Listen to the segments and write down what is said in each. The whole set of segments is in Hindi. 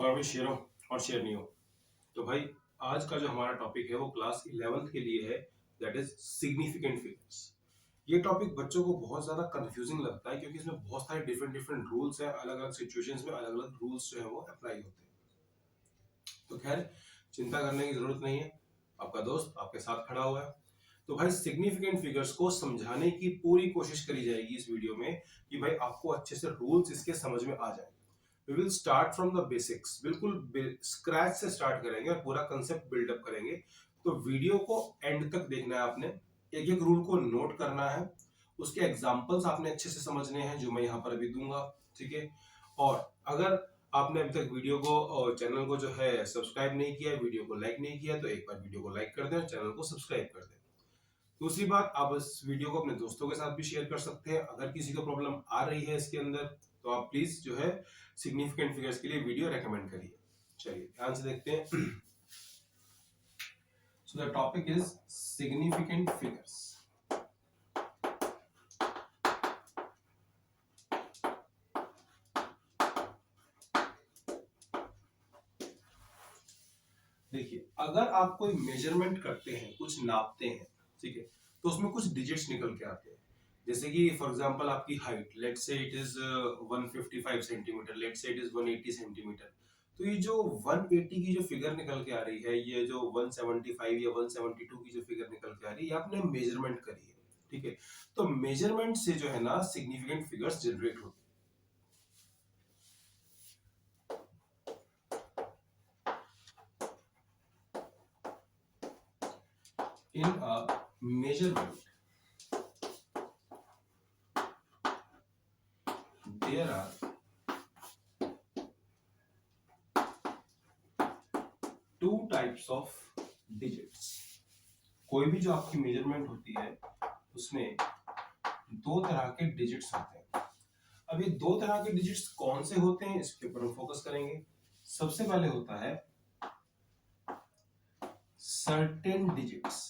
और भी शेयर हो और शेयर नहीं हो। तो भाई आज का जो हमारा टॉपिक है वो क्लास 11th के लिए है, दैट इज सिग्निफिकेंट फिगर्स। ये टॉपिक बच्चों को बहुत ज्यादा कंफ्यूजिंग लगता है क्योंकि इसमें बहुत सारे डिफरेंट डिफरेंट रूल्स हैं, अलग अलग सिचुएशंस में अलग अलग रूल्स जो है वो अप्लाई होते हैं। तो खैर चिंता करने की जरूरत नहीं है, आपका दोस्त आपके साथ खड़ा हुआ है। तो भाई सिग्निफिकेंट फिगर्स को समझाने की पूरी कोशिश करी जाएगी इस वीडियो में कि भाई आपको अच्छे से रूल्स इसके समझ में आ जाए। We will start from the basics, बिल्कुल स्क्रैच से स्टार्ट करेंगे और पूरा कंसेप्ट बिल्डअप करेंगे। तो वीडियो को एंड तक देखना है आपने, एक एक रूल को नोट करना है, उसके एग्जांपल्स आपने अच्छे से समझने हैं जो मैं यहाँ पर अभी दूंगा, ठीक है। और अगर आपने अभी तक वीडियो को और चैनल को जो है सब्सक्राइब नहीं किया, वीडियो को लाइक नहीं किया, तो एक बार वीडियो को लाइक कर दें और चैनल को सब्सक्राइब कर दें। दूसरी बात, आप इस वीडियो को अपने दोस्तों के साथ भी शेयर कर सकते हैं। अगर किसी को प्रॉब्लम आ रही है इसके अंदर तो आप प्लीज जो है सिग्निफिकेंट फिगर्स के लिए वीडियो रेकमेंड करिए। चलिए ध्यान से देखते हैं। So the topic is significant figures. देखिए, अगर आप कोई मेजरमेंट करते हैं, कुछ नापते हैं, ठीक है, तो उसमें कुछ डिजिट्स निकल के आते हैं। जैसे कि फॉर एग्जांपल आपकी height, let's say it is 155 centimetre, let's say it is 180 centimetre. तो ये जो 180 की जो फिगर निकल के आ रही है, ये जो 175 या 172 की जो फिगर निकल के आ रही है, ये आपने मेजरमेंट करी है, ठीक है। तो मेजरमेंट से जो है ना सिग्निफिकेंट फिगर्स जनरेट होती है। In a measurement there are two types of digits। कोई भी जो आपकी मेजरमेंट होती है उसमें दो तरह के डिजिट्स होते हैं। अब ये दो तरह के डिजिट्स कौन से होते हैं इसके ऊपर हम फोकस करेंगे। सबसे पहले होता है सर्टेन डिजिट्स।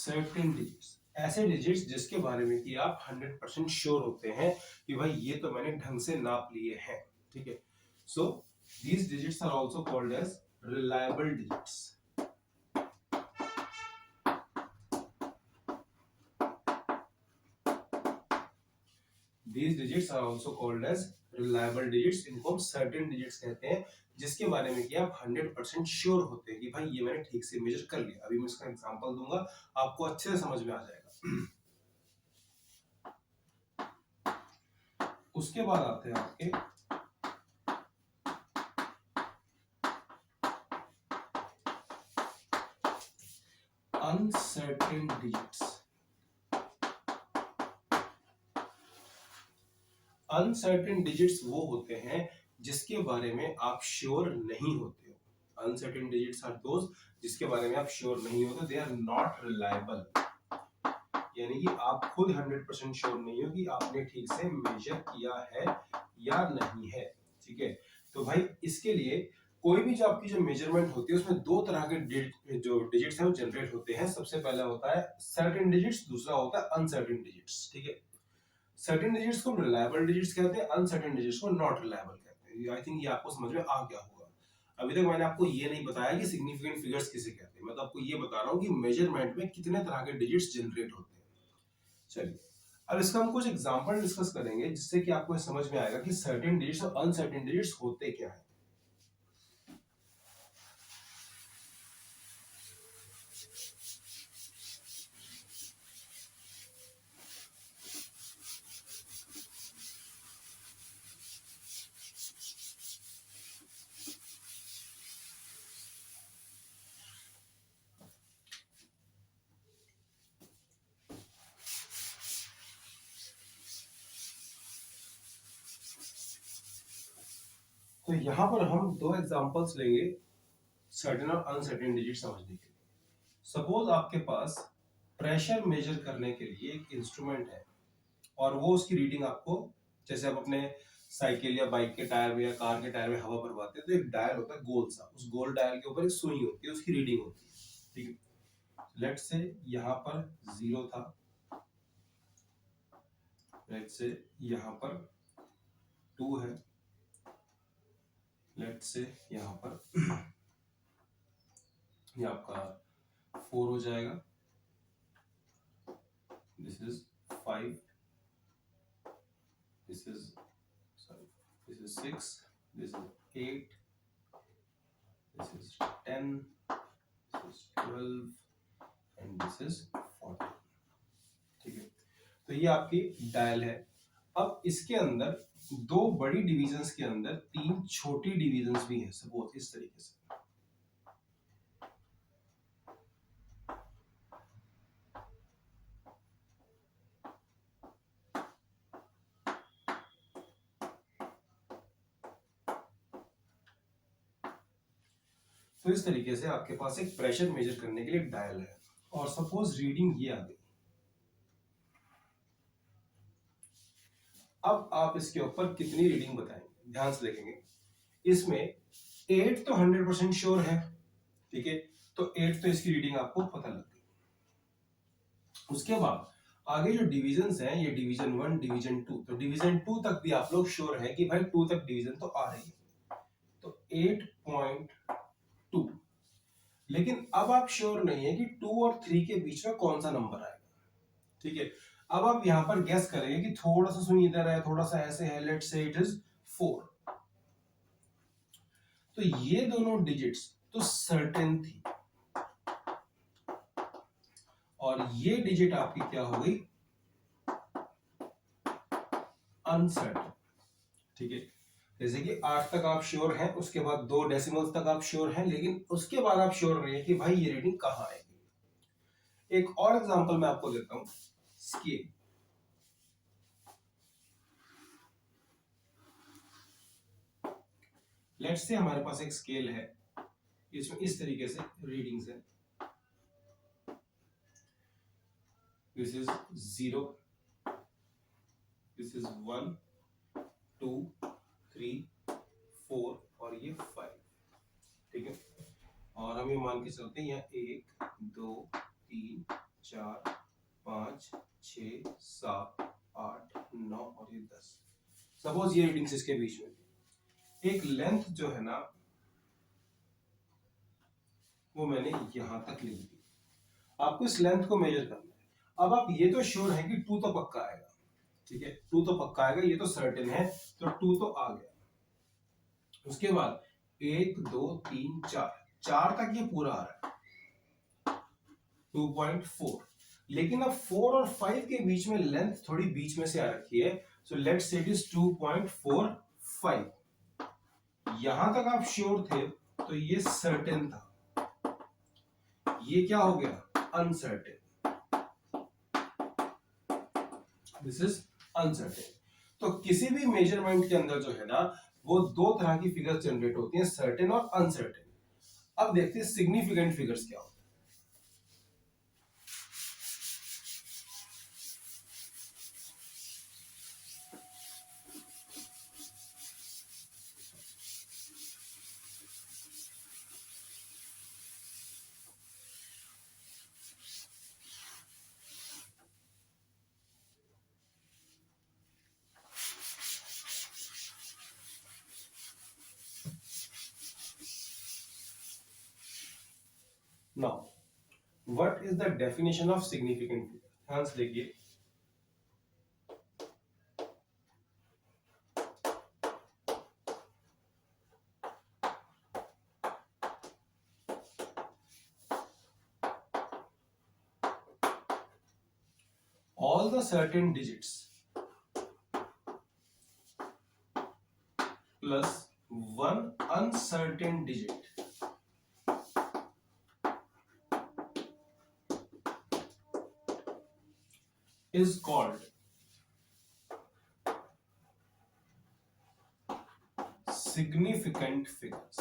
सर्टेन डिजिट्स, ऐसे डिजिट्स जिसके बारे में कि आप 100% श्योर होते हैं कि भाई ये तो मैंने ढंग से नाप लिए हैं, ठीक है। So these digits are also called as reliable digits. These digits are also called as reliable digits। इनको हम certain digits कहते हैं जिसके बारे में कि आप 100% श्योर होते हैं कि भाई ये मैंने ठीक से मेजर कर लिया। अभी मैं इसका एग्जांपल दूंगा, आपको अच्छे से समझ में आ जाएगा। उसके बाद आते हैं आपके अनसर्टेन डिजिट्स। अनसर्टेन डिजिट्स वो होते हैं जिसके बारे में आप श्योर नहीं होते हो। अनसर्टेन डिजिट्स आर दोज जिसके बारे में आप श्योर नहीं होते, दे आर नॉट रिलायबल। यानी कि आप खुद 100% श्योर नहीं हो कि आपने ठीक से मेजर किया है या नहीं है, ठीक है। तो भाई इसके लिए कोई भी जो आपकी जो मेजरमेंट होती है उसमें दो तरह के जो डिजिट्स हैं वो जनरेट होते हैं। सबसे पहला होता है सर्टेन डिजिट्स, दूसरा होता है अनसर्टेन डिजिट्स, ठीक है। सर्टेन डिजिट्स को रिलायबल डिजिट्स कहते हैं, अनसर्टेन डिजिट्स को नॉट रिलायबल कहते हैं। आई थिंक ये आपको समझ में आ गया होगा। अभी तक मैंने आपको ये नहीं बताया कि सिग्निफिकेंट फिगर्स किसे कहते हैं, मैं तो आपको ये बता रहा हूँ कि मेजरमेंट में कितने तरह के डिजिट्स जनरेट होते हैं। चलिए अब इसका हम कुछ एग्जांपल डिस्कस करेंगे जिससे कि आपको समझ में आएगा कि सर्टेन डिजिट्स और अनसर्टेन डिजिट्स होते क्या है। तो यहां पर हम दो एग्जांपल्स लेंगे सर्टेन और अनसर्टेन डिजिट समझने के लिए। सपोज आपके पास प्रेशर मेजर करने के लिए एक इंस्ट्रूमेंट है और वो उसकी रीडिंग आपको, जैसे आप अपने साइकिल या बाइक के टायर में या कार के टायर में हवा भरवाते हैं तो एक डायल होता है गोल सा, उस गोल डायल के ऊपर एक सुई होती है, उसकी रीडिंग होती है, ठीक है। लेट्स से यहां पर 0 था, लेट्स से यहां पर 2 है, लेट्स से यहां पर ये आपका 4 हो जाएगा, this is 5, this is sorry, this is 6, this is 8, this is 10, this is 12 and this is 14। ठीक है, तो ये आपकी डायल है। अब इसके अंदर 2 बड़ी डिविजन्स के अंदर 3 छोटी डिविजन्स भी हैं, सपोज इस तरीके से। तो इस तरीके से आपके पास एक प्रेशर मेजर करने के लिए डायल है, और सपोज रीडिंग ये आ गई। अब आप इसके ऊपर कितनी रीडिंग बताएंगे, ध्यान से देखेंगे। इसमें 8 तो 100% श्योर है, ठीक है, तो 8 तो इसकी रीडिंग आपको पता लग गई। उसके बाद आगे जो डिविजन्स हैं, ये डिवीजन 1, डिवीजन 2, तो डिवीजन 2 तक भी आप लोग श्योर है कि भाई 2 तक डिवीजन तो आ रही है, तो 8.2। लेकिन अब आप श्योर नहीं है कि 2 और 3 के बीच में कौन सा नंबर आएगा, ठीक है। अब आप यहां पर गेस करेंगे कि थोड़ा सा सुई इधर है, थोड़ा सा ऐसे है, लेट्स से इट इज 4। तो ये दोनों डिजिट्स तो सर्टेन थी, और ये डिजिट आपकी क्या हो गई, अनसर्टेन, ठीक है। जैसे कि 8 तक आप श्योर हैं, उसके बाद 2 डेसिमल्स तक आप श्योर हैं, लेकिन उसके बाद आप श्योर नहीं है कि भाई ये रीडिंग कहां आएगी। एक और एग्जांपल मैं आपको देता हूं, स्केल। लेट्स से हमारे पास एक स्केल है, इसमें इस तरीके से रीडिंग्स है, दिस इज 0, दिस इज 1, 2, 3, 4 और ये 5, ठीक है। और हम ये मान के चलते हैं यहाँ 1, 2, 3, 4, 5, 6, 7, 8, 9 और ये 10। सपोज ये रीडिंग्स इसके बीच में, एक लेंथ जो है ना वो मैंने यहां तक लिख दी। आपको इस लेंथ को मेजर करना है। अब आप ये तो श्योर है कि 2 तो पक्का आएगा, ठीक है, 2 तो पक्का आएगा, ये तो सर्टेन है, तो 2 तो आ गया। उसके बाद 1, 2, 3, 4 तक ये पूरा आ रहा है, 2.4। लेकिन अब 4 और 5 के बीच में लेंथ थोड़ी बीच में से आ रखी है, so let's say it is 2.45। यहां तक आप श्योर थे तो ये सर्टेन था, ये क्या हो गया, अनसर्टेन, दिस इज अनसर्टेन। तो किसी भी मेजरमेंट के अंदर जो है ना, वो 2 तरह की फिगर्स जनरेट होती हैं, सर्टेन और अनसर्टेन। अब देखते हैं सिग्निफिकेंट फिगर्स क्या होते हैं। Now, what is the definition of significant figure? ध्यान से देखिए, all the certain digits plus one uncertain digit is called significant figures.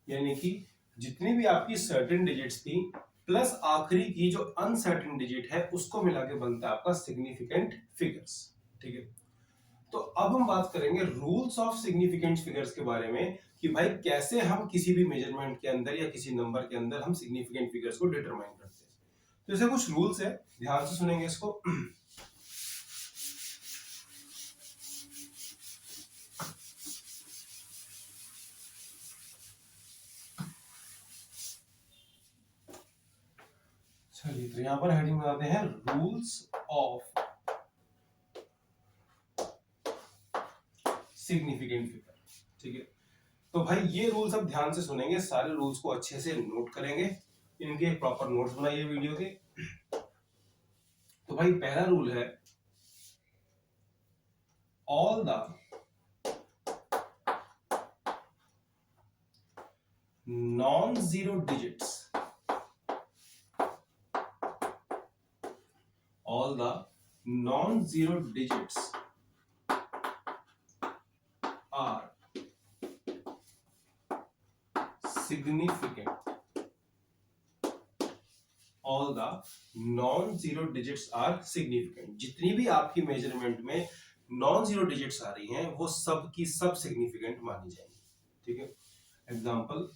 यानी कि जितनी भी आपकी सर्टेन डिजिट्स थी प्लस आखिरी की जो अनसर्टेन डिजिट है उसको मिला के बनता है आपका सिग्निफिकेंट फिगर्स। ठीक है, तो अब हम बात करेंगे रूल्स ऑफ सिग्निफिकेंट फिगर्स के बारे में कि भाई कैसे हम किसी भी मेजरमेंट के अंदर या किसी नंबर के अंदर हम सिग्निफिकेंट फिगर्स को डिटरमाइन करते हैं। तो ऐसे कुछ रूल्स है, ध्यान से सुनेंगे इसको। चलिए, तो यहां पर हेडिंग बनाते हैं रूल्स ऑफ सिग्निफिकेंट फिगर। ठीक है, तो भाई ये रूल्स अब ध्यान से सुनेंगे, सारे रूल्स को अच्छे से नोट करेंगे, इनके प्रॉपर नोट्स बनाइए वीडियो के। तो भाई पहला रूल है all the non zero digits, all the non-zero digits are significant. All the non-zero digits are significant. जितनी भी आपकी मेजरमेंट में नॉन जीरो डिजिट्स आ रही हैं वो सब की सब सिग्निफिकेंट मानी जाएंगी। ठीक है, एग्जांपल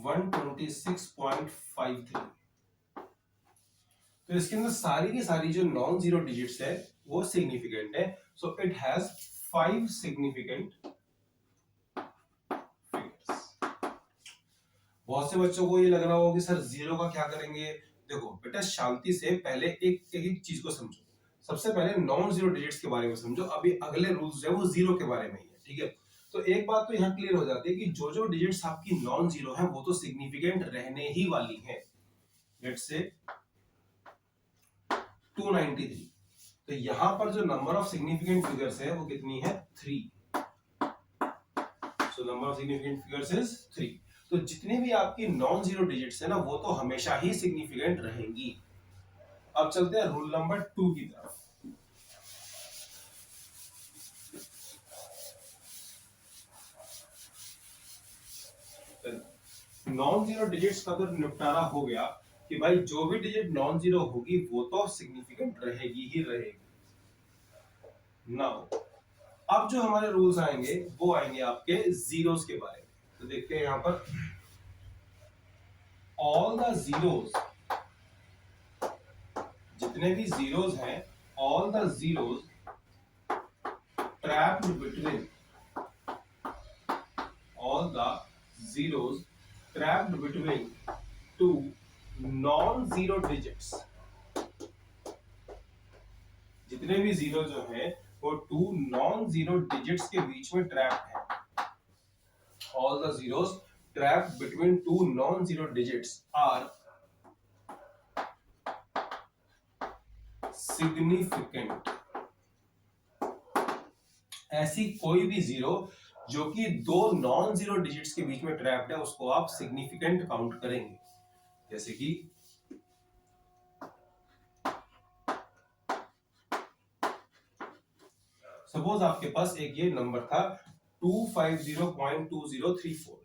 126.53, तो इसके अंदर सारी की सारी जो नॉन जीरो डिजिट्स है वो सिग्निफिकेंट है। So it has 5 significant figures. बहुत से बच्चों को ये लग रहा होगा कि सर जीरो का क्या करेंगे। देखो बेटा, शांति से पहले एक एक चीज को समझो। सबसे पहले नॉन जीरो डिजिट्स के बारे में समझो, अभी अगले रूल्स है वो जीरो के बारे में ही है। ठीक है, तो एक बात तो यहाँ क्लियर हो जाती है कि जो जो डिजिट्स आपकी नॉन जीरो है वो तो सिग्निफिकेंट रहने ही वाली है। लेट्स से 293, तो यहां पर जो नंबर ऑफ सिग्निफिकेंट फिगर्स है वो कितनी है, 3। So number of significant figures is 3। तो जितनी भी आपकी नॉन जीरो डिजिट्स है ना वो तो हमेशा ही सिग्निफिकेंट रहेंगी। अब चलते हैं रूल नंबर 2 की तरफ। नॉन जीरो डिजिट्स का तो निपटारा हो गया कि भाई जो भी डिजिट नॉन जीरो होगी वो तो सिग्निफिकेंट रहेगी ही रहेगी। नाउ अब जो हमारे रूल्स आएंगे वो आएंगे आपके जीरोस के बारे में। तो देखते हैं यहां पर ऑल द जीरोस, जितने भी जीरोस हैं, all the zeros trapped between, all the zeros trapped between two non-zero digits, जितने भी जीरो जो है वो टू नॉन जीरो डिजिट्स के बीच में ट्रैप्ड है। all the zeros trapped between two non-zero digits are significant. ऐसी कोई भी जीरो जो कि दो नॉन जीरो डिजिट्स के बीच में ट्रैप्ड है उसको आप सिग्निफिकेंट काउंट करेंगे। जैसे कि सपोज आपके पास एक ये नंबर था 250.2034,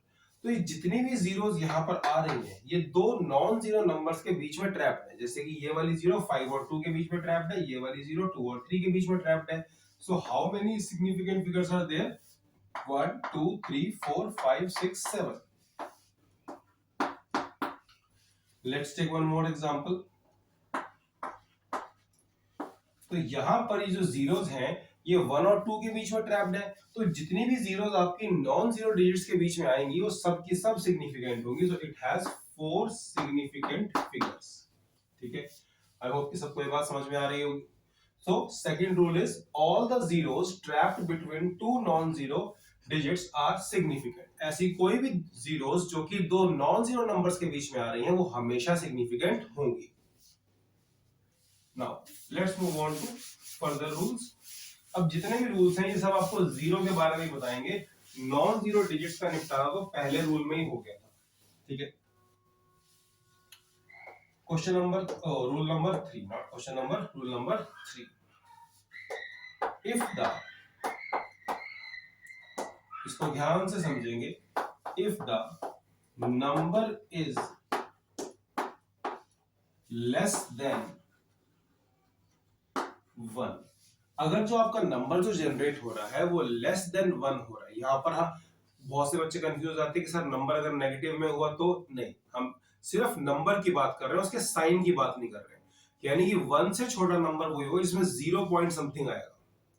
तो ये जितनी भी जीरोस यहां पर आ रही हैं ये दो नॉन जीरो नंबर्स के बीच में ट्रैप्ड है। जैसे कि ये वाली जीरो 5 और 2 के बीच में ट्रैप्ड है, ये वाली जीरो 2 और 3 के बीच में ट्रैप्ड है। So how many significant figures are there, 1 2 3 4 5 6 7। Let's take one more example. तो यहां पर ये जो जीरोस हैं ये 1 और 2 के बीच में ट्रैप्ड है। तो जितनी भी जीरोस आपकी नॉन जीरो डिजिट्स के बीच में आएंगी वो सब की सब सिग्निफिकेंट होंगी। So it has 4 significant figures. ठीक है, आई होप कि सबको ये बात समझ में आ रही होगी। So second rule is all the zeros trapped between two non zero digits are significant. ऐसी कोई भी जीरोस जो कि दो नॉन जीरो नंबर्स के बीच में आ रही हैं वो हमेशा सिग्निफिकेंट होंगी। Now let's move on to further rules. अब जितने भी रूल्स हैं ये सब आपको जीरो के बारे में बताएंगे। नॉन जीरो डिजिट्स का निपटारा तो पहले रूल में ही हो गया था। ठीक है, question number rule number 3, not question number, rule number 3। If the, इसको ध्यान से समझेंगे, if the number is less than 1, अगर जो आपका नंबर जो जनरेट हो रहा है वो लेस देन 1 हो रहा है, यहां पर हम बहुत से बच्चे कंफ्यूज हो जाते हैं कि सर नंबर अगर नेगेटिव में हुआ तो नहीं, हम सिर्फ नंबर की बात कर रहे हैं, उसके साइन की बात नहीं कर रहे हैं। यानी कि 1 से छोटा नंबर वही होगा जिसमें 0 पॉइंट समथिंग आएगा,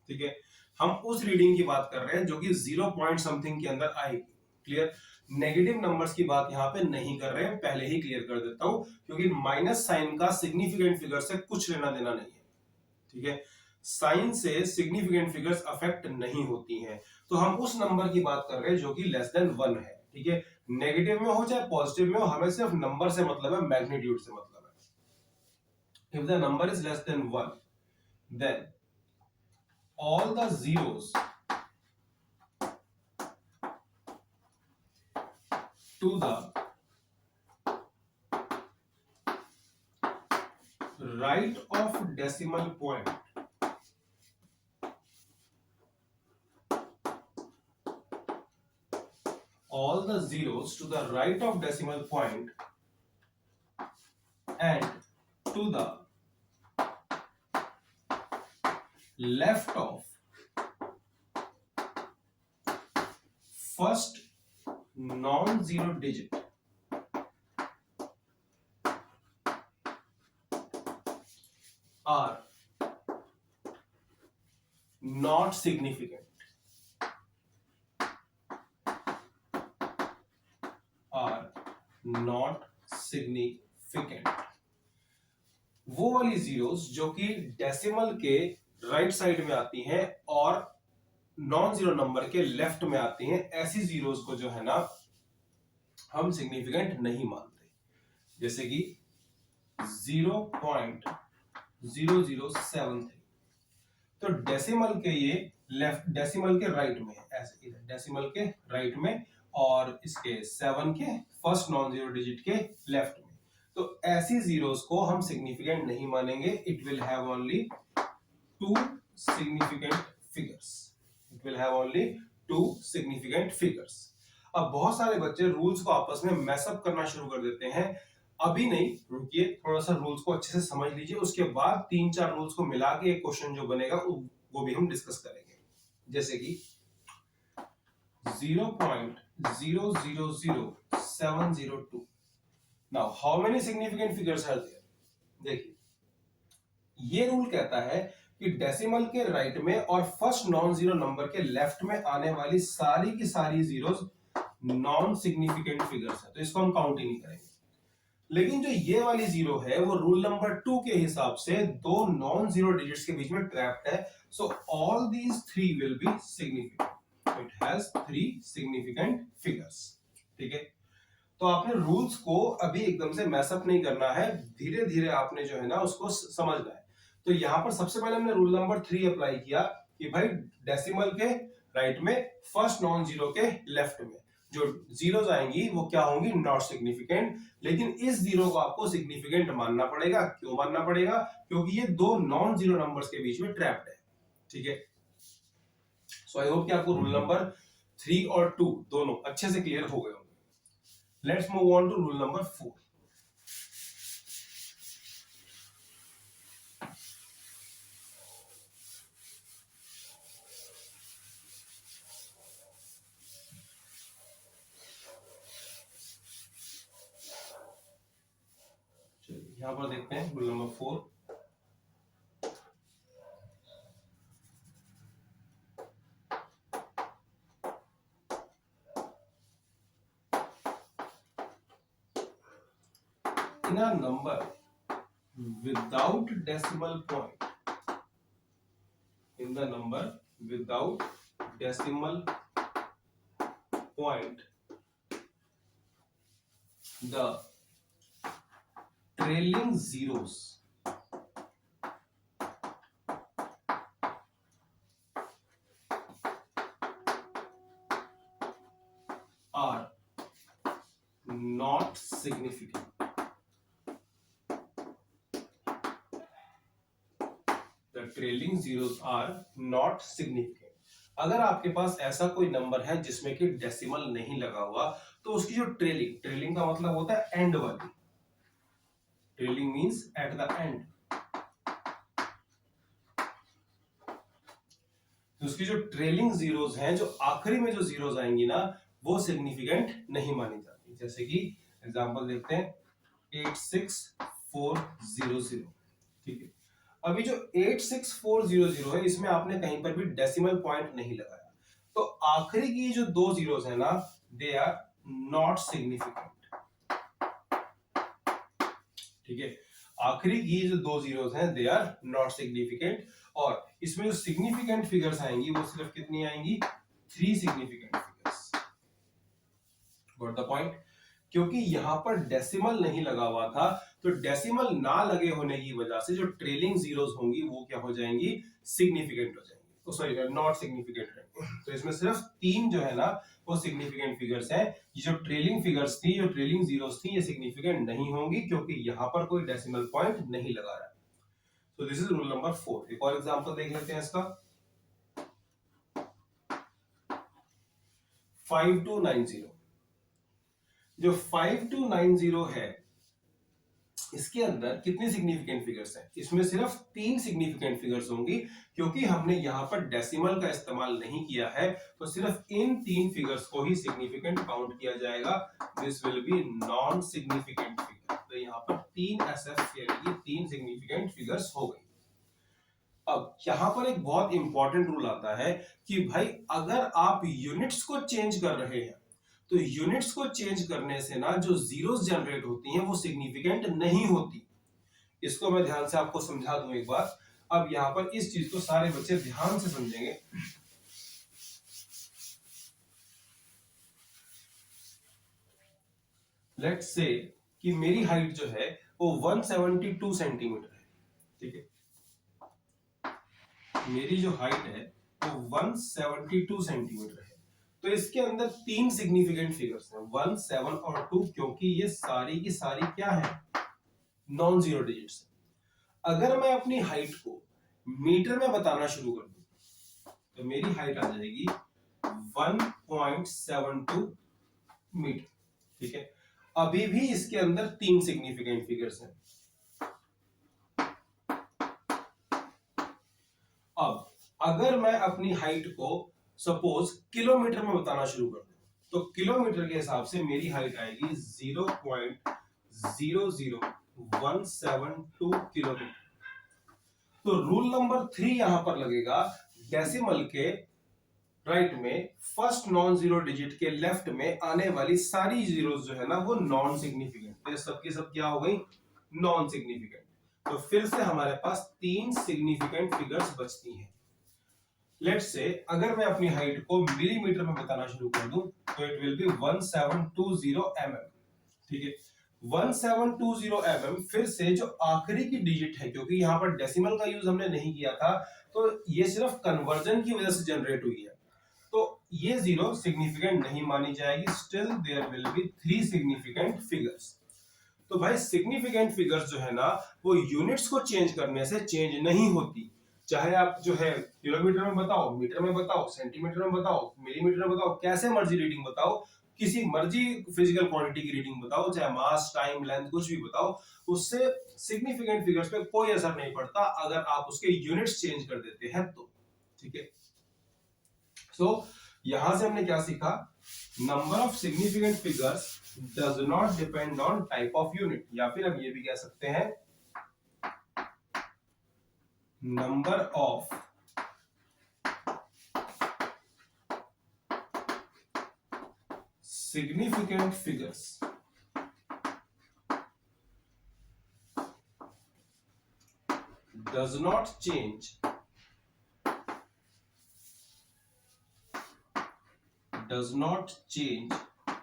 ठीक है। हम उस रीडिंग की बात कर रहे हैं जो कि 0 पॉइंट समथिंग के अंदर आएगी। क्लियर? नेगेटिव नंबर्स की बात यहां पे नहीं कर रहे हैं, पहले ही क्लियर कर देता हूं, क्योंकि माइनस साइन का सिग्निफिकेंट फिगर से कुछ लेना देना नहीं है, ठीक है। साइन से सिग्निफिकेंट फिगर्स अफेक्ट नहीं होती हैं, तो हम उस नंबर की बात कर रहे हैं जो कि लेस देन 1 है, ठीक है। नेगेटिव में हो चाहे पॉजिटिव में हो, हमें सिर्फ नंबर से मतलब है, मैग्नीट्यूड से मतलब है। If the number is less than 1, then all the zeros to the right of decimal point all the zeros to the right of decimal point and to the left of first non-zero digit are not significant, are not significant। वो वाली जीरोस जो कि डेसिमल के राइट साइड में आती हैं और नॉन जीरो नंबर के लेफ्ट में आती हैं, ऐसी जीरोस को जो है ना हम सिग्निफिकेंट नहीं मानते। जैसे कि 0.0073, तो डेसिमल के ये लेफ्ट, डेसिमल के राइट में है, ऐसे इधर डेसिमल के राइट में और इसके 7 के फर्स्ट नॉन जीरो डिजिट के लेफ्ट में, तो ऐसी जीरोस को हम सिग्निफिकेंट नहीं मानेंगे। It will have only two significant figures, it will have only two significant figures. अब बहुत सारे बच्चे रूल्स को आपस में मैसअप करना शुरू कर देते हैं। अभी नहीं, रुकिए, थोड़ा सा रूल्स को अच्छे से समझ लीजिए, उसके बाद 3-4 रूल्स को मिला के एक क्वेश्चन जो बनेगा वो भी हम डिस्कस करेंगे। जैसे कि 0.000702, now how many significant figures are there? देखिए, ये रूल कहता है कि डेसिमल के राइट में और फर्स्ट नॉन जीरो नंबर के लेफ्ट में आने वाली सारी की सारी जीरोस नॉन सिग्निफिकेंट फिगर्स है, तो इसको हम काउंट ही नहीं करेंगे। लेकिन जो ये वाली जीरो है वो रूल नंबर 2 के हिसाब से दो नॉन जीरो डिजिट्स के बीच में ट्रैप्ड है, so all these 3 will be significant, it has 3 significant figures, ठीक है। तो आपने रूल्स को अभी एकदम से मैसअप नहीं करना है, धीरे धीरे आपने जो है ना उसको समझना है। तो यहां पर सबसे पहले हमने रूल नंबर 3 अप्लाई किया कि भाई डेसिमल के राइट में फर्स्ट नॉन जीरो के लेफ्ट में जो जीरोस आएंगी वो क्या होंगी? Not significant. लेकिन इस जीरो को आपको सिग्निफिकेंट मानना पड़ेगा। क्यों मानना पड़ेगा? क्योंकि ये दो नॉन जीरो नंबर्स के बीच में ट्रैप्ड है, ठीक है। सो आई होप कि आपको रूल नंबर 3 और 2 दोनों अच्छे से क्लियर हो गए होंगे। Let's move on to rule number 4। यहां पर देखते हैं rule number 4। in a number without decimal point, in the number without decimal point, the trailing zeros are not significant, the trailing zeros are not significant। अगर आपके पास ऐसा कोई नंबर है जिसमें कि डेसिमल नहीं लगा हुआ, तो उसकी जो ट्रेलिंग का मतलब होता है एंड वाली, trailing means at the end, तो उसकी जो ट्रेलिंग जीरोस हैं, जो आखिरी में जो जीरोस आएंगी ना, वो सिग्निफिकेंट नहीं मानी जाती। जैसे कि एग्जांपल देखते हैं 86400, ठीक है। अभी जो 86400 है, इसमें आपने कहीं पर भी डेसिमल पॉइंट नहीं लगाया, तो आखिरी की जो दो जीरोस है ना, दे आर नॉट सिग्निफिकेंट, ठीक है। आखिरी की जो दो जीरोस हैं, दे आर नॉट सिग्निफिकेंट, और इसमें जो सिग्निफिकेंट फिगर्स आएंगी वो सिर्फ कितनी आएंगी, 3 significant figures. Got the point? क्योंकि यहां पर डेसिमल नहीं लगा हुआ था, तो डेसिमल ना लगे होने की वजह से जो ट्रेलिंग जीरोस होंगी वो क्या हो जाएंगी, सिग्निफिकेंट हो जाएंगी, सॉरी नॉट सिग्निफिकेंट रहेंगी। तो इसमें सिर्फ 3 जो है ना वो सिग्निफिकेंट फिगर्स हैं। ये जो ट्रेलिंग फिगर्स थी, जो ट्रेलिंग जीरोस थी, ये सिग्निफिकेंट नहीं होंगी क्योंकि यहां पर कोई डेसिमल पॉइंट नहीं लगा रहा है। तो दिस इज रूल नंबर 4। एक और एग्जांपल देख लेते हैं इसका, 5290। जो 5290 है, इसके अंदर कितनी सिग्निफिकेंट फिगर्स हैं? इसमें सिर्फ 3 सिग्निफिकेंट फिगर्स होंगी, क्योंकि हमने यहां पर डेसिमल का इस्तेमाल नहीं किया है, तो सिर्फ इन 3 फिगर्स को ही सिग्निफिकेंट काउंट किया जाएगा। This will be non significant figure. तो यहां पर 3 एसएफ यानी 3 सिग्निफिकेंट फिगर्स हो गई। अब यहां पर एक बहुत इंपॉर्टेंट रूल आता है कि भाई अगर आप यूनिट्स को चेंज कर रहे हैं, तो यूनिट्स को चेंज करने से ना जो जीरोस जनरेट होती हैं वो सिग्निफिकेंट नहीं होती। इसको मैं ध्यान से आपको समझा दूं एक बार। अब यहां पर इस चीज को सारे बच्चे ध्यान से समझेंगे। लेट्स से कि मेरी हाइट जो है वो 172 सेंटीमीटर है, ठीक है। मेरी जो हाइट है वो 172 सेंटीमीटर है। तो इसके अंदर 3 सिग्निफिकेंट फिगर्स हैं, 1, 7 और 2, क्योंकि ये सारी की सारी क्या है, नॉन जीरो डिजिट्स। अगर मैं अपनी हाइट को मीटर में बताना शुरू कर दूं, तो मेरी हाइट आ जाएगी 1.72 मीटर, ठीक है। अभी भी इसके अंदर 3 सिग्निफिकेंट फिगर्स हैं। अब अगर मैं अपनी हाइट को सपोज किलोमीटर में बताना शुरू कर दूं, तो किलोमीटर के हिसाब से मेरी हाइट आएगी 0.00172 किलोमीटर। तो रूल नंबर 3 यहां पर लगेगा, डेसिमल के राइट में फर्स्ट नॉन जीरो डिजिट के लेफ्ट में आने वाली सारी जीरोस जो है ना वो नॉन सिग्निफिकेंट, तो सबकी सब क्या हो गई, नॉन सिग्निफिकेंट। तो फिर से हमारे पास 3 सिग्निफिकेंट फिगर्स बचती हैं। लेट्स से अगर मैं अपनी हाइट को मिलीमीटर में बताना शुरू कर दूं, तो इट विल बी 1720 mm, ठीक है। 1720 mm फिर से जो आखिरी की डिजिट है, क्योंकि यहां पर डेसिमल का यूज हमने नहीं किया था, तो ये सिर्फ कन्वर्जन की वजह से जनरेट हुई है, तो ये जीरो सिग्निफिकेंट नहीं मानी जाएगी। Still there will be 3 significant figures. तो भाई सिग्निफिकेंट फिगर्स जो है ना वो यूनिट्स को चेंज करने से चेंज नहीं होती। चाहे आप जो है किलोमीटर में बताओ, मीटर में बताओ, सेंटीमीटर में बताओ, मिलीमीटर में बताओ, कैसे मर्जी रीडिंग बताओ, किसी मर्जी फिजिकल क्वांटिटी की रीडिंग बताओ, चाहे मास, टाइम, लेंथ, कुछ भी बताओ, उससे सिग्निफिकेंट फिगर्स पे कोई असर नहीं पड़ता अगर आप उसके यूनिट्स चेंज कर देते हैं तो, ठीक है। सो यहां से हमने क्या सीखा, number of significant figures does not depend on type of unit, या फिर हम ये भी कह सकते हैं number of significant figures does not change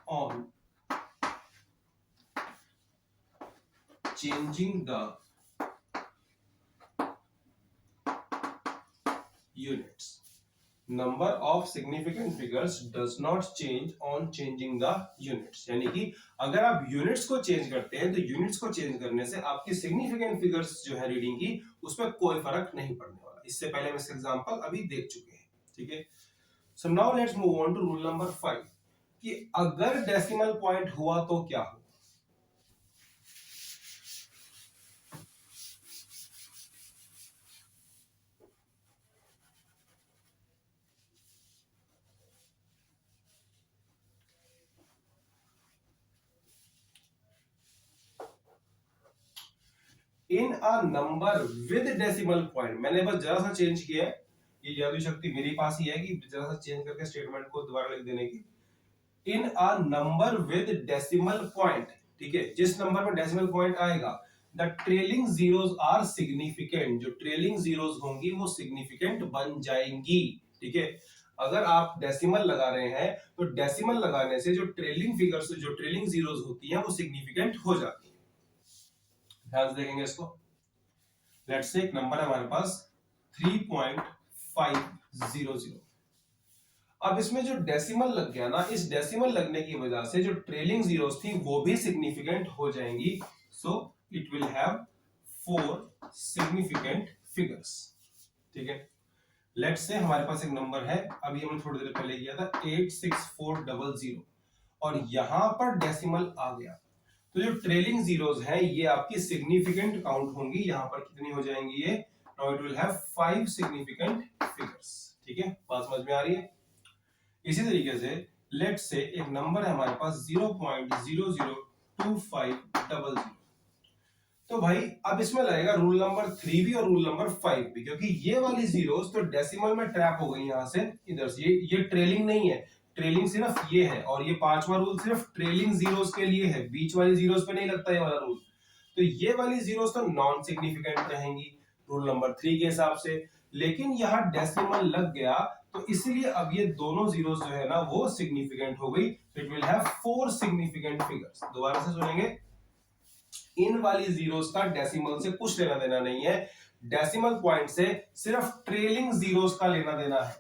on changing the units. Number of significant figures does not change on changing the units, यानी कि अगर आप यूनिट्स को चेंज करते हैं तो यूनिट्स को चेंज करने से आपकी सिग्निफिकेंट फिगर्स जो है रीडिंग की, उसमें कोई फर्क नहीं पड़ने वाला। इससे पहले हम इसका एग्जांपल अभी देख चुके हैं, ठीक है। So now let's move on to rule number 5 कि अगर डेसिमल पॉइंट हुआ तो क्या हो। In a number with decimal point, मैंने बस जरा सा चेंज किया है, ये जादू शक्ति मेरे पास ही है कि जरा सा चेंज करके स्टेटमेंट को दोबारा लिख देने की। In a number with decimal point, ठीक है, जिस नंबर में डेसिमल पॉइंट आएगा, the trailing zeros are significant, जो ट्रेलिंग जीरोस होंगी वो सिग्निफिकेंट बन जाएंगी, ठीक है। अगर आप डेसिमल लगा रहे हैं तो डेसिमल लगाने से जो ट्रेलिंग फिगर्स, जो ट्रेलिंग जीरोस होती हैं वो सिग्निफिकेंट हो जाती है। ध्यान से देखेंगे इसको। लेट्स से एक नंबर है हमारे पास 3.500। अब इसमें जो डेसिमल लग गया ना, इस डेसिमल लगने की वजह से जो ट्रेलिंग जीरोस थी वो भी सिग्निफिकेंट हो जाएंगी। सो it will have 4 significant figures, ठीक है। लेट्स से हमारे पास एक नंबर है, अभी हमने थोड़ी देर पहले किया था 86400, और यहां पर डेसिमल आ गया, तो जो ट्रेलिंग जीरोस हैं ये आपकी सिग्निफिकेंट काउंट होंगी। यहां पर कितनी हो जाएंगी ये? Now it will have 5 significant figures, ठीक है। बात समझ में आ रही है? इसी तरीके से लेट्स से एक नंबर है हमारे पास 0.002500, तो भाई अब इसमें लगेगा रूल नंबर 3 भी और रूल नंबर 5 भी, क्योंकि ये वाली जीरोस तो डेसिमल में ट्रैप हो गई यहां से इधर से। ये ट्रेलिंग नहीं है, ट्रेलिंग सिर्फ ये है, और ये पांचवा रूल सिर्फ ट्रेलिंग जीरोस के लिए है, बीच वाली जीरोस पे नहीं लगता ये वाला रूल। तो ये वाली जीरोस तो नॉन सिग्निफिकेंट रहेंगी रूल नंबर 3 के हिसाब से, लेकिन यहाँ डेसिमल लग गया तो इसलिए अब ये दोनों जीरोस जो है ना वो सिग्निफिकेंट हो गई। It will have 4 significant figures. दोबारा से सुनेंगे, इन वाली जीरोस का डेसिमल से कुछ लेना देना नहीं है, डेसिमल पॉइंट से सिर्फ ट्रेलिंग जीरोस का लेना देना है।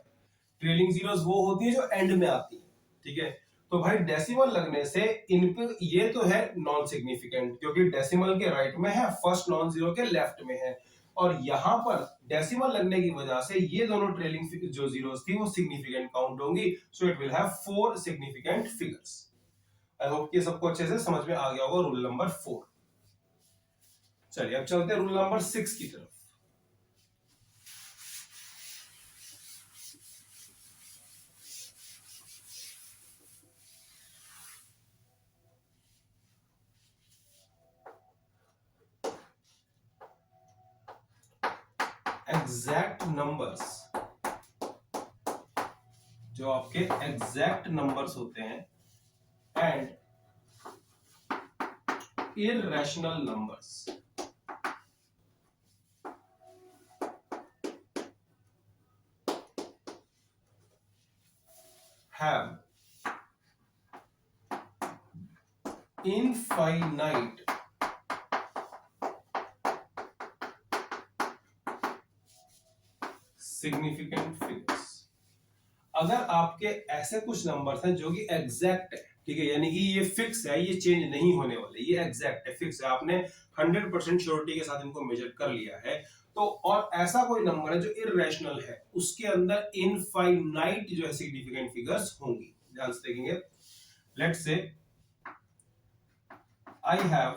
ट्रेलिंग जीरोस वो होती है जो एंड में आती है, ठीक है। तो भाई डेसिमल लगने से इन पे ये तो है नॉन सिग्निफिकेंट, क्योंकि डेसिमल के राइट में है, फर्स्ट नॉन जीरो के लेफ्ट में है, और यहां पर डेसिमल लगने की वजह से ये दोनों ट्रेलिंग जो जीरोस थी वो सिग्निफिकेंट काउंट होंगी। सो it will have 4 significant figures. I hope कि सबको अच्छे से समझ में आ गया होगा रूल नंबर 4। चलिए अब चलते हैं रूल नंबर 6 की तरफ। एग्जैक्ट नंबर्स, जो आपके एग्जैक्ट नंबर्स होते हैं, and irrational numbers have infinite significant figures। अगर आपके ऐसे कुछ नंबर्स हैं जो कि एग्जैक्ट है, ठीक है, यानी कि ये फिक्स है, ये चेंज नहीं होने वाले, ये एग्जैक्ट है, फिक्स है, आपने 100% श्योरिटी के साथ इनको मेजर कर लिया है, तो और ऐसा कोई नंबर है जो इररेशनल है, उसके अंदर इनफाइनाइट जो है सिग्निफिकेंट फिगर्स होंगी। ध्यान से देखेंगे। Let's say I have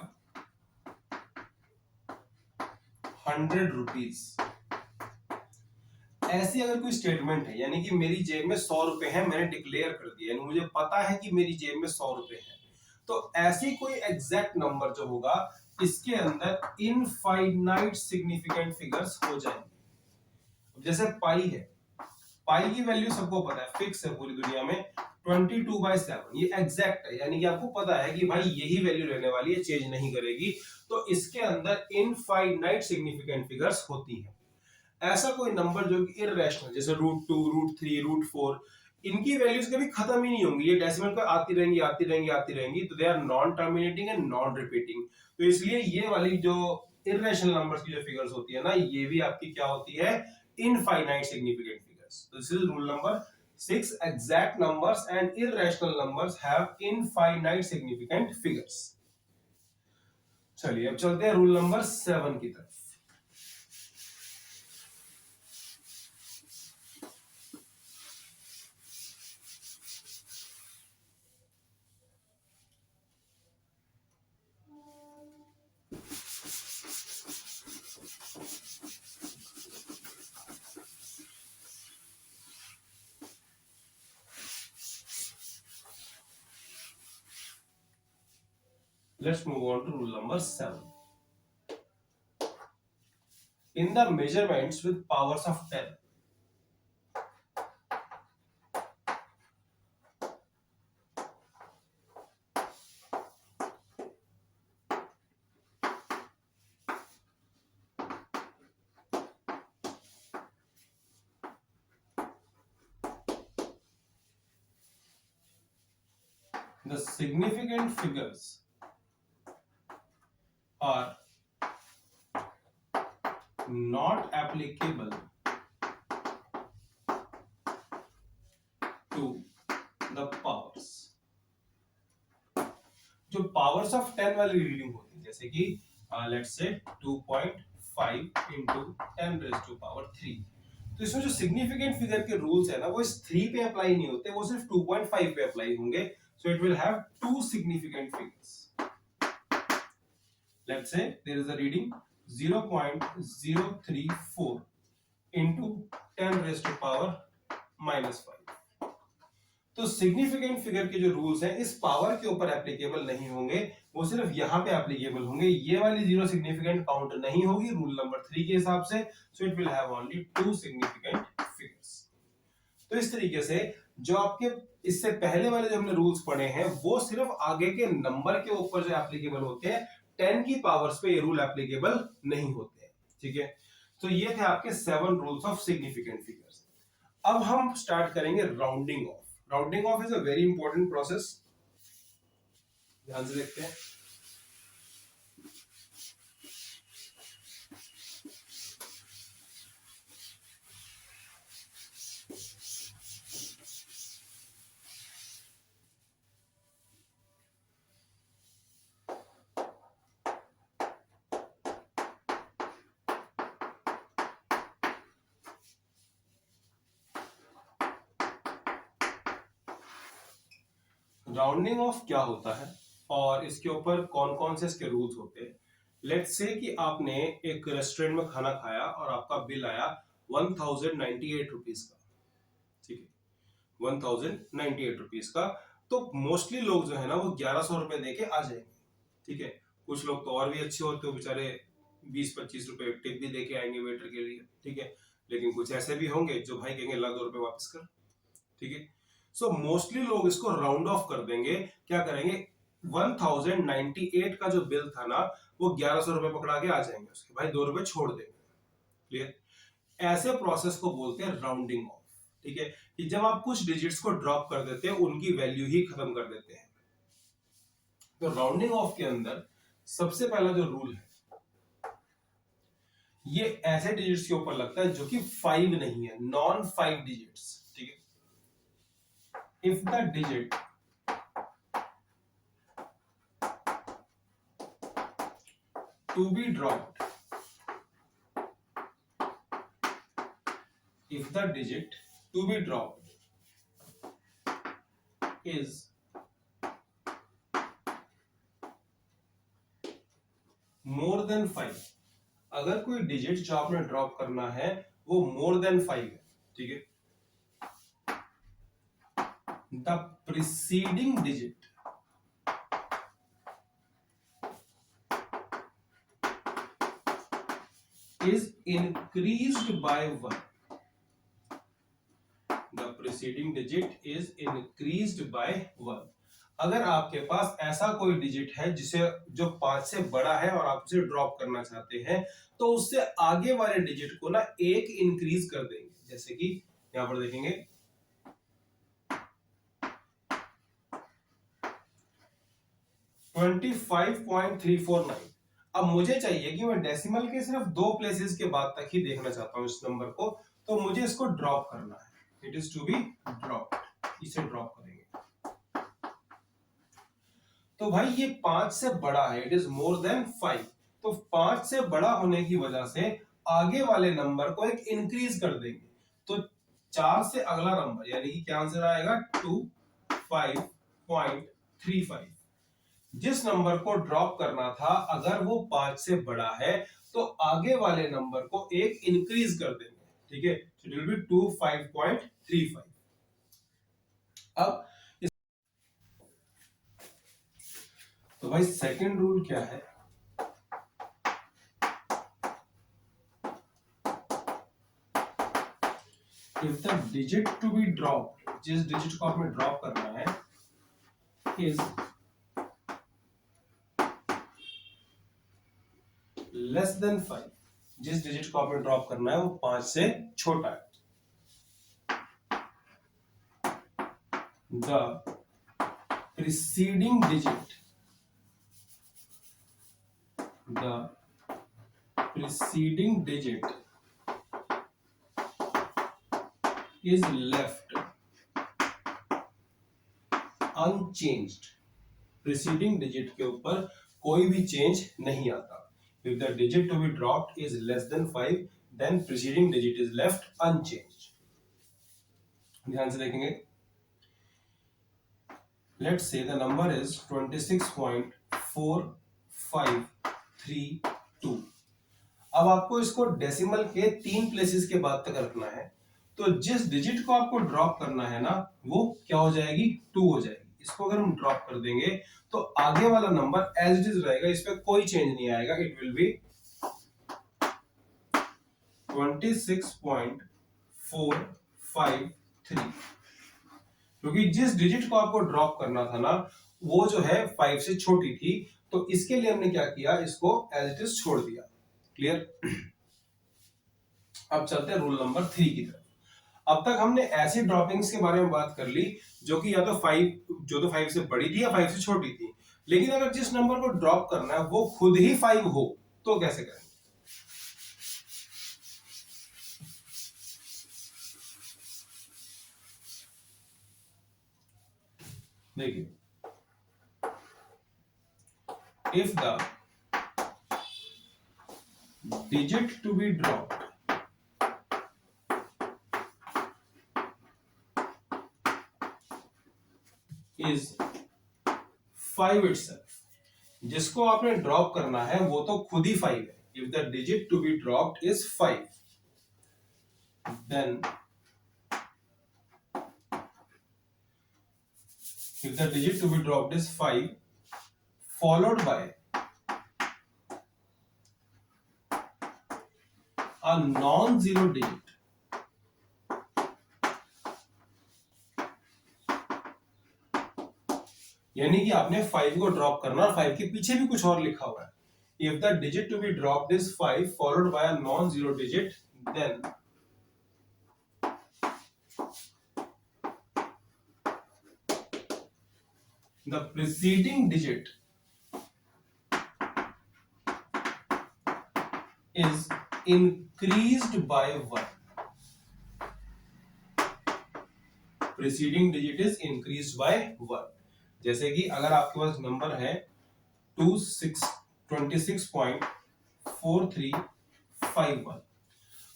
100 rupees, ऐसी अगर कोई स्टेटमेंट है, यानी कि मेरी जेब में 100 रुपए हैं, मैंने डिक्लेयर कर दिया, यानी मुझे पता है कि मेरी जेब में 100 रुपए हैं, तो ऐसी कोई एग्जैक्ट नंबर जो होगा इसके अंदर इनफाइनाइट सिग्निफिकेंट फिगर्स हो जाएंगे। जैसे पाई है, पाई की वैल्यू सबको पता है, फिक्स है पूरी दुनिया में 22/7, ये एग्जैक्ट है, यानी कि आपको पता है कि भाई यही वैल्यू रहने वाली है, चेंज नहीं करेगी, तो इसके अंदर इनफाइनाइट सिग्निफिकेंट फिगर्स होती है। ऐसा कोई नंबर जो कि इररेशनल, जैसे √2, √3, √4, इनकी वैल्यूज कभी खत्म ही नहीं होंगी, ये डेसिमल पर आती रहेंगी आती रहेंगी आती रहेंगी, तो they are non terminating and non repeating. तो इसलिए ये वाली जो इररेशनल नंबर्स की जो फिगर्स होती है ना, ये भी आपकी क्या होती है? Infinite significant figures. तो this is rule number 6, exact numbers and irrational numbers have infinite significant figures। चलिए अब चलते हैं रूल नंबर 7 की तरफ। Let's move on to rule number 7. In the measurements with powers of 10, the significant figures are not applicable to the powers. जो पावर्स ऑफ 10 वाली रीडिंग होती है, जैसे कि let's say 2.5 into 10 raise to power 3, तो इसमें जो सिग्निफिकेंट फिगर के रूल्स है ना, वो इस 3 पे अप्लाई नहीं होते, वो सिर्फ 2.5 पे अप्लाई होंगे. So it will have two significant figures. Let's say there is a reading 0.034 into 10 raise to power -5. तो सिग्निफिकेंट फिगर के जो रूल्स हैं इस पावर के ऊपर एप्लीकेबल नहीं होंगे, वो सिर्फ यहां पे एप्लीकेबल होंगे. ये वाली जीरो सिग्निफिकेंट काउंट नहीं होगी रूल नंबर 3 के हिसाब से. So it will have only two significant figures. तो इस तरीके से जो आपके इससे पहले वाले जो हमने रूल्स पढ़े हैं वो सिर्फ आगे के नंबर के ऊपर जो एप्लीकेबल होते हैं, 10 की पावर्स पे ये रूल एप्लीकेबल नहीं होते हैं. ठीक है, तो ये थे आपके 7 रूल्स ऑफ सिग्निफिकेंट फिगर्स. अब हम स्टार्ट करेंगे rounding off. Rounding off is a very important process. ध्यान से देखते हैं. राउंडिंग ऑफ क्या होता है और इसके ऊपर कौन कौन से इसके रूल्स होते हैं. लेट्स से कि आपने एक रेस्टोरेंट में खाना खाया और आपका बिल आया 1098 रुपीज का. ठीक है, 1098 रुपीज का. तो मोस्टली लोग जो है ना वो 1100 रुपए देके आ जाएंगे. ठीक है, कुछ लोग तो और भी अच्छे होते हो, बेचारे 20-25 रुपए टिप भी देके आएंगे वेटर के लिए. ठीक है, लेकिन कुछ ऐसे भी होंगे जो भाई कहेंगे ला 2 रुपए वापस कर. ठीक है, सो मोस्टली लोग इसको राउंड ऑफ कर देंगे. क्या करेंगे, 1098 का जो बिल था ना वो 1100 रुपए पकड़ा के आ जाएंगे उसके, भाई 2 रुपए छोड़ देंगे. क्लियर. ऐसे प्रोसेस को बोलते हैं राउंडिंग ऑफ. ठीक है, कि जब आप कुछ डिजिट्स को ड्रॉप कर देते हैं, उनकी वैल्यू ही खत्म कर देते हैं. तो राउंडिंग ऑफ के अंदर सबसे पहला जो रूल है, ये ऐसे डिजिट्स के ऊपर लगता है जो कि 5 नहीं है, नॉन 5 डिजिट्स. ठीक है, if the digit to be dropped, if the digit to be dropped is more than 5, अगर कोई डिजिट जो आपने ड्रॉप करना है वो more than 5 है. ठीक है, the preceding digit is increased by 1. The preceding digit is increased by 1. अगर आपके पास ऐसा कोई डिजिट है जिसे जो 5 से बड़ा है और आप उसे ड्रॉप करना चाहते हैं, तो उससे आगे वाले डिजिट को ना एक इंक्रीज कर देंगे. जैसे कि यहां पर देखेंगे 25.349. अब मुझे चाहिए कि मैं डेसिमल के सिर्फ 2 प्लेसेस के बाद तक ही देखना चाहता हूं इस नंबर को, तो मुझे इसको ड्रॉप करना है. It is to be drop. इसे ड्रॉप करेंगे तो भाई ये 5 से बड़ा है, इट इज मोर देन 5. तो 5 से बड़ा होने की वजह से आगे वाले नंबर को एक इंक्रीज कर देंगे. तो 4 से अगला नंबर यानी कि क्या आंसर आएगा 25.35. जिस नंबर को ड्रॉप करना था अगर वो 5 से बड़ा है तो आगे वाले नंबर को एक इंक्रीज कर देंगे. ठीक है, सो इट विल बी 25.35. अब तो तो भाई सेकंड रूल क्या है, if the digit to be drop, जिस डिजिट को आपने ड्रॉप करना है, इज लेस देन 5, जिस डिजिट को आपने ड्रॉप करना है वो 5 से छोटा है, the preceding digit, the preceding digit is left unchanged, preceding digit के ऊपर कोई भी चेंज नहीं आता. If the digit to be dropped is less than 5, then preceding digit is left unchanged. ध्यान से देखेंगे. Let's say the number is 26.4532. अब आपको इसको डेसिमल के 3 प्लेसेस के बाद तक रखना है, तो जिस डिजिट को आपको ड्रॉप करना है ना, वो क्या हो जाएगी, 2 हो जाएगी. इसको अगर हम ड्रॉप कर देंगे तो आगे वाला नंबर एज इट इज रहेगा, इस पे कोई चेंज नहीं आएगा. इट विल बी 26.453, क्योंकि जिस डिजिट को आपको ड्रॉप करना था ना, वो जो है 5 से छोटी थी, तो इसके लिए हमने क्या किया, इसको एज इट इज छोड़ दिया. क्लियर. अब चलते हैं रूल नंबर 3 की तरफ. अब तक हमने ऐसी ड्रॉपिंग्स के बारे में बात कर ली जो कि या तो 5 से बड़ी थी या 5 से छोटी थी. लेकिन अगर जिस नंबर को ड्रॉप करना है वो खुद ही 5 हो, तो कैसे करेंगे. देखिए, if the digit to be dropped is 5 itself, जिसको आपने ड्रॉप करना है वो तो खुद ही 5 है. If the digit to be dropped is 5, then if the digit to be dropped is 5 followed by a non-zero digit, यानी कि आपने 5 को ड्रॉप करना और 5 के पीछे भी कुछ और लिखा हुआ है. If the digit to be dropped is 5 followed by a non-zero digit, then the preceding digit is increased by 1. Preceding digit is increased by 1. जैसे कि अगर आपके पास नंबर है 26.4351,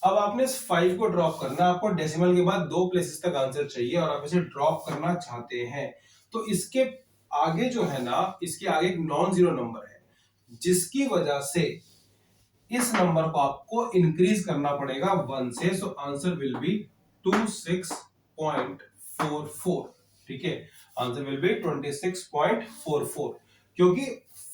अब आपने इस 5 को ड्रॉप करना, आपको डेसिमल के बाद 2 प्लेसेस तक आंसर चाहिए और आप इसे ड्रॉप करना चाहते हैं, तो इसके आगे जो है ना, इसके आगे एक नॉन जीरो नंबर है, जिसकी वजह से इस नंबर को आपको इंक्रीज करना पड़ेगा 1 से. So answer will be 26.44. ठीक है, आंसर विल बी 26.44, क्योंकि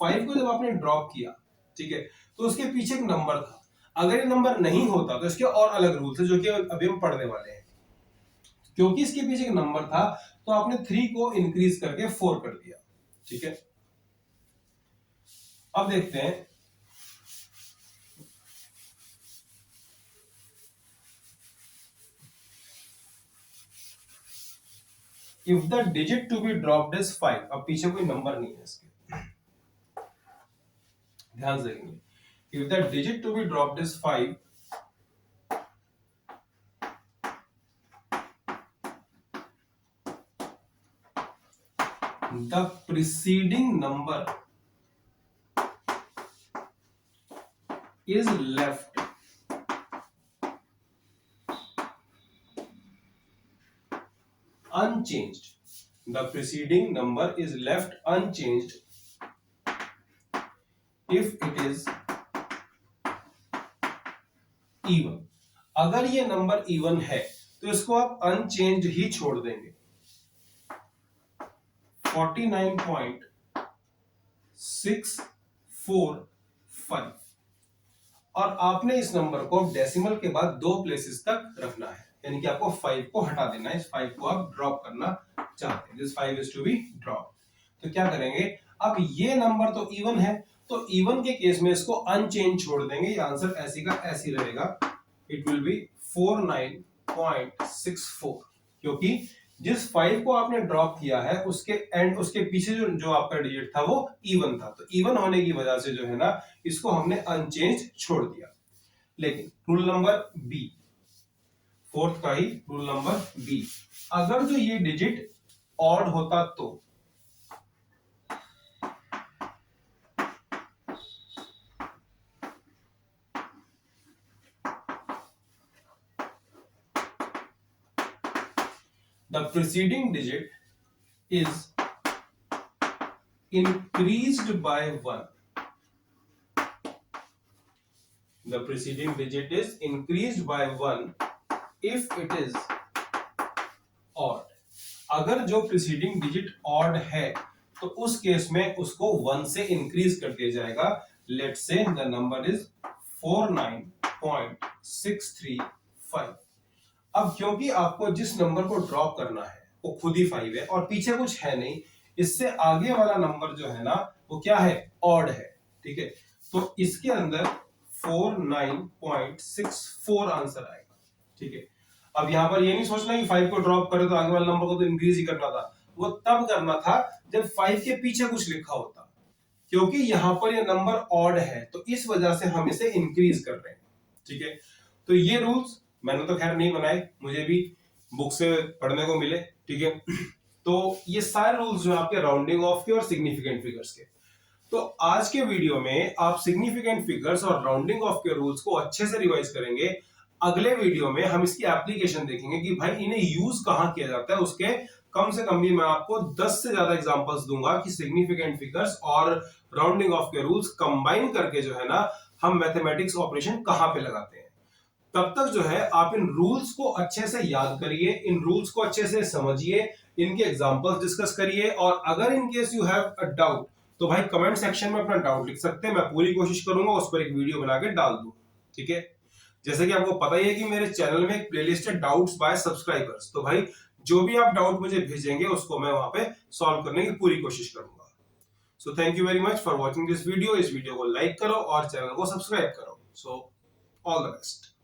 5 को जब आपने ड्रॉप किया, ठीक है, तो उसके पीछे एक नंबर था. अगर ये नंबर नहीं होता तो इसके और अलग रूल्स है जो कि अभी हम पढ़ने वाले हैं. क्योंकि इसके पीछे एक नंबर था तो आपने 3 को इंक्रीज करके 4 कर दिया. ठीक है, अब देखते हैं if the digit to be dropped is 5. अब पीछे कोई नंबर नहीं है इसके, ध्यान से देखेंगे. if the digit to be dropped is 5, the preceding number is left unchanged. The preceding number is left unchanged if it is even. अगर ये नंबर इवन है तो इसको आप अनचेंज ही छोड़ देंगे. 645 और आपने इस नंबर को डेसिमल के बाद 2 प्लेसेस तक रखना है, यानी कि आपको 5 को हटा देना है। इस 5 को आप ड्रॉप करना चाहते हैं, this 5 is to be drop. तो क्या करेंगे, अब ये नंबर तो इवन है, तो इवन के केस में इसको अनचेंज छोड़ देंगे, ये आंसर ऐसी का ऐसी रहेगा, इट विल बी 49.64, क्योंकि जिस 5 को आपने ड्रॉप किया है उसके एंड उसके पीछे जो आपका डिजिट था वो इवन था, तो इवन होने की वजह से जो है ना इसको हमने अनचेंज छोड़ दिया। लेकिन रूल नंबर बी, फोर्थ का ही रूल नंबर बी, अगर जो ये डिजिट ऑड होता तो the preceding digit is increased by 1. The preceding digit is increased by 1 if it is odd. अगर जो preceding digit odd है तो उस केस में उसको 1 से इंक्रीज कर दिया जाएगा। Let's say the number is 49.635। अब क्योंकि आपको जिस नंबर को ड्रॉप करना है वो खुद ही 5 है और पीछे कुछ है नहीं, इससे आगे वाला नंबर जो है ना वो क्या है, ऑड है, ठीक है, तो इसके अंदर 49.64 आंसर आएगा, ठीक है। अब यहां पर ये नहीं सोचना कि 5 को ड्रॉप करे तो आगे वाले नंबर को तो इंक्रीज ही करना था, वो तब करना था जब 5 के पीछे कुछ लिखा होता, क्योंकि यहां पर ये नंबर ऑड है तो इस वजह से हम इसे इंक्रीज कर रहे हैं, ठीक है। तो ये रूल्स मैंने तो खैर नहीं बनाए, मुझे भी बुक से पढ़ने को मिले, ठीक है। तो ये सारे रूल्स जो आपके राउंडिंग ऑफ के और सिग्निफिकेंट फिगर्स के, तो आज के वीडियो में आप सिग्निफिकेंट फिगर्स और राउंडिंग ऑफ के रूल्स को अच्छे से रिवाइज करेंगे। अगले वीडियो में हम इसकी एप्लीकेशन देखेंगे कि भाई इन्हें यूज कहां किया जाता है, उसके कम से कम भी मैं आपको 10 से ज्यादा एग्जांपल्स दूंगा कि सिग्निफिकेंट फिगर्स और राउंडिंग ऑफ के रूल्स कंबाइन करके जो है ना हम मैथमेटिक्स ऑपरेशन कहां पे लगाते हैं। तब तक जो है आप इन रूल्स को अच्छे से याद करिए, इन रूल्स को अच्छे से समझिए, इनके एग्जांपल्स डिस्कस करिए, और अगर in case you have a doubt तो भाई कमेंट सेक्शन में अपना डाउट लिख सकते हैं, मैं पूरी कोशिश करूंगा उस पर एक वीडियो बना के डाल दूं, ठीक है। जैसे कि आपको पता ही है कि मेरे चैनल में एक प्लेलिस्ट है डाउट्स बाय सब्सक्राइबर्स, तो भाई जो भी आप डाउट मुझे भेजेंगे उसको मैं वहां पे सॉल्व करने की पूरी कोशिश करूंगा। So thank you very much for watching this video. इस वीडियो को लाइक करो और चैनल को सब्सक्राइब करो। So all the best.